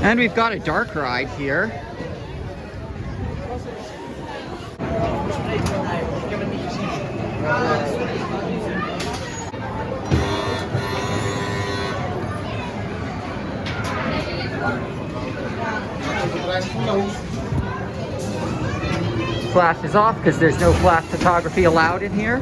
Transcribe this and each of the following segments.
And we've got a dark ride here. Flash is off because there's no flash photography allowed in here.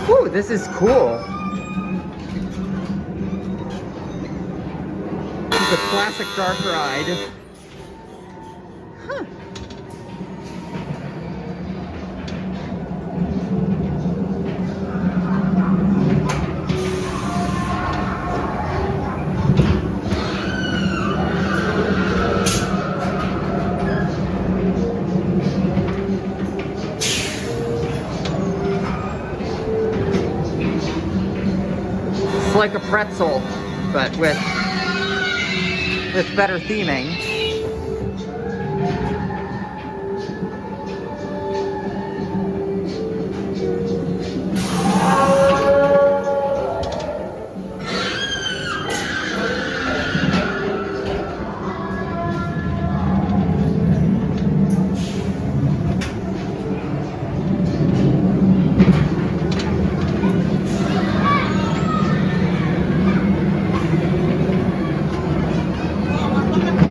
Ooh, this is cool. This is a classic dark ride. Huh. It's like a pretzel, but with better theming.